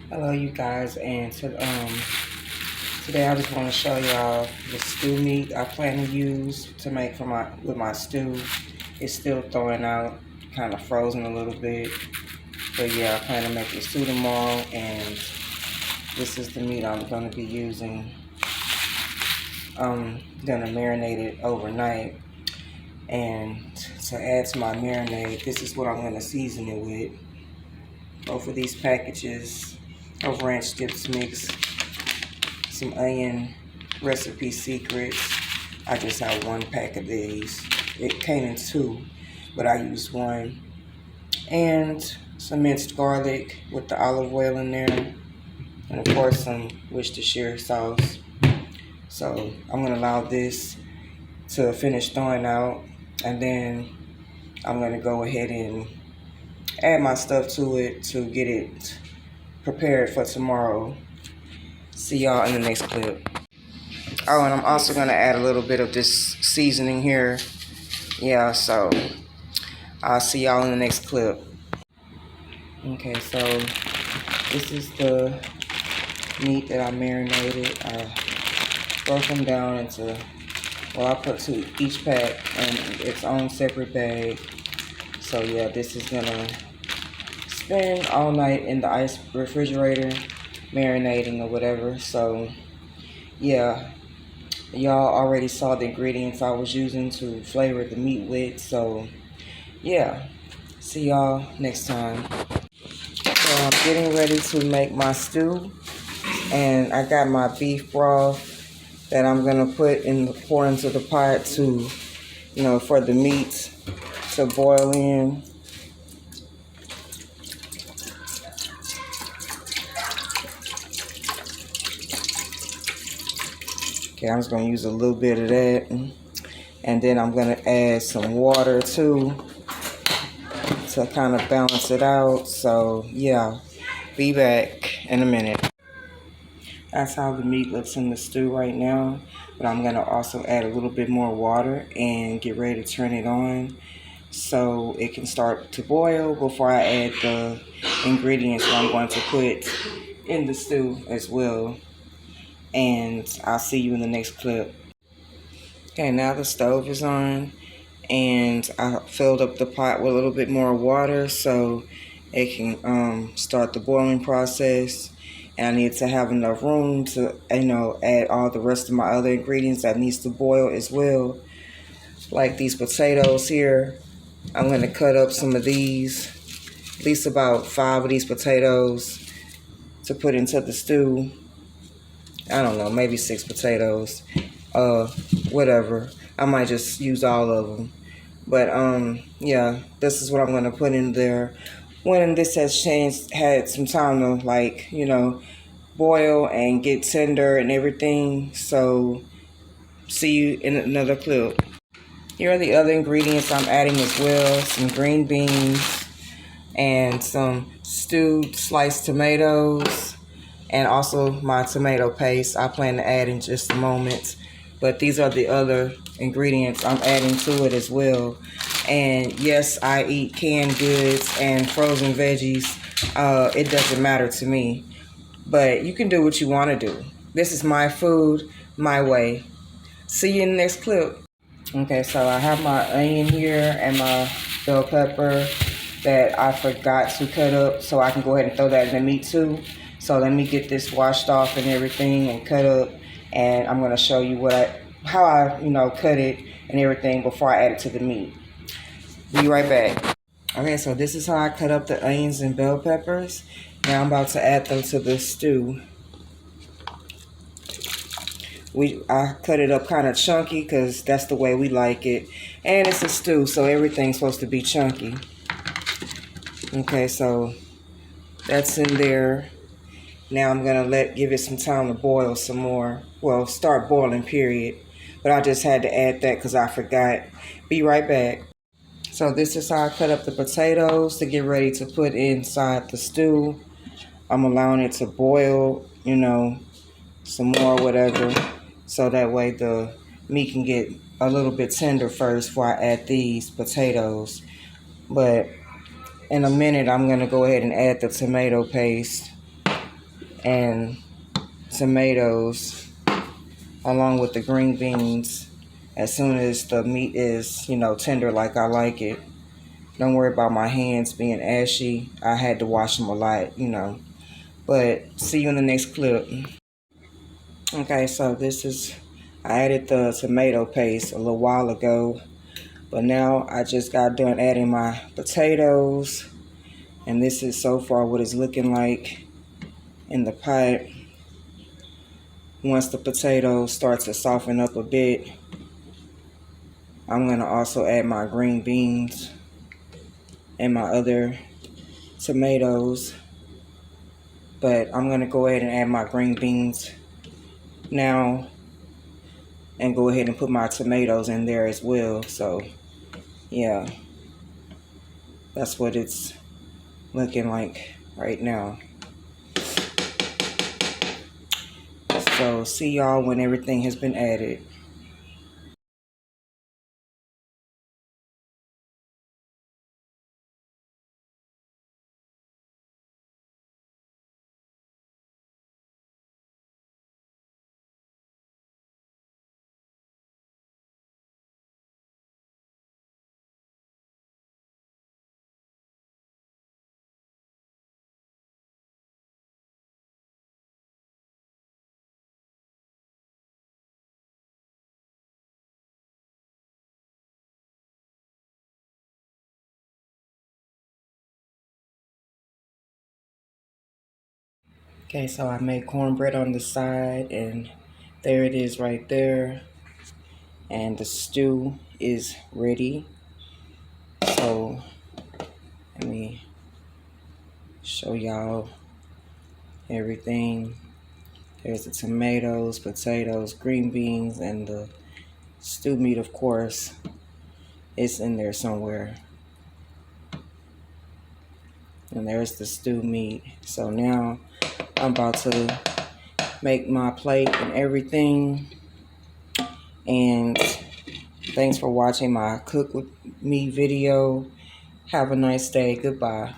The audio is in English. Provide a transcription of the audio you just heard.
Hello, you guys, and today I just want to show y'all the stew meat I plan to use to make for my stew. It's still thawing out, kind of frozen a little bit, but yeah, I plan to make the stew tomorrow, and this is the meat I'm going to be using. I'm gonna marinate it overnight, and to add to my marinade, this is what I'm gonna season it with. Both of these packages of ranch dips mix, some onion recipe secrets. I just have one pack of these. It came in two, but I used one. And some minced garlic with the olive oil in there. And of course some Worcestershire sauce. So I'm gonna allow this to finish thawing out, and then I'm gonna go ahead and add my stuff to it to get it prepared for tomorrow. See y'all in the next clip. Oh, and I'm also gonna add a little bit of this seasoning here. Yeah, so I'll see y'all in the next clip. Okay, so this is the meat that I marinated. I broke them down into, well, I put each pack in its own separate bag. So yeah, this is gonna spend all night in the ice refrigerator, marinating or whatever. So yeah, y'all already saw the ingredients I was using to flavor the meat with. So yeah, see y'all next time. So I'm getting ready to make my stew, and I got my beef broth that I'm gonna pour into the pot to, for the meat to boil in. Okay, I'm just gonna use a little bit of that, and then I'm gonna add some water too to kind of balance it out. So yeah, be back in a minute. That's how the meat looks in the stew right now, but I'm gonna also add a little bit more water and get ready to turn it on so it can start to boil before I add the ingredients that I'm going to put in the stew as well. And I'll see you in the next clip. Okay, now the stove is on, and I filled up the pot with a little bit more water so it can start the boiling process. And I need to have enough room to, add all the rest of my other ingredients that needs to boil as well. Like these potatoes here, I'm going to cut up some of these, at least about 5 of these potatoes to put into the stew. I don't know, maybe 6 potatoes, whatever. I might just use all of them. But yeah, this is what I'm gonna put in there. When this has had some time to boil and get tender and everything. So see you in another clip. Here are the other ingredients I'm adding as well. Some green beans and some stewed sliced tomatoes, and also my tomato paste I plan to add in just a moment. But these are the other ingredients I'm adding to it as well. And yes, I eat canned goods and frozen veggies. It doesn't matter to me. But you can do what you want to do. This is my food, my way. See you in the next clip. Okay, so I have my onion here and my bell pepper that I forgot to cut up, so I can go ahead and throw that in the meat too. So let me get this washed off and everything and cut up, and I'm gonna show you how I cut it and everything before I add it to the meat. Be right back. Okay, so this is how I cut up the onions and bell peppers. Now I'm about to add them to the stew. I cut it up kind of chunky because that's the way we like it, and it's a stew, so everything's supposed to be chunky. Okay, so that's in there. Now I'm gonna give it some time to boil some more. Well, start boiling, period. But I just had to add that because I forgot. Be right back. So this is how I cut up the potatoes to get ready to put inside the stew. I'm allowing it to boil, some more, whatever. So that way the meat can get a little bit tender first before I add these potatoes. But in a minute, I'm going to go ahead and add the tomato paste. and tomatoes along with the green beans as soon as the meat is, tender like I like it. Don't worry about my hands being ashy. I had to wash them a lot. But see you in the next clip. Okay, so I added the tomato paste a little while ago, but now I just got done adding my potatoes, and this is so far what it's looking like in the pot. Once the potatoes start to soften up a bit, I'm going to also add my green beans and my other tomatoes, but I'm going to go ahead and add my green beans now and go ahead and put my tomatoes in there as well. So yeah, that's what it's looking like right now. So see y'all when everything has been added. Okay, so I made cornbread on the side, and there it is right there. And the stew is ready. So let me show y'all everything. There's the tomatoes, potatoes, green beans, and the stew meat, of course. It's in there somewhere. And there's the stew meat. So now I'm about to make my plate and everything. And thanks for watching my Cook With Me video. Have a nice day. Goodbye.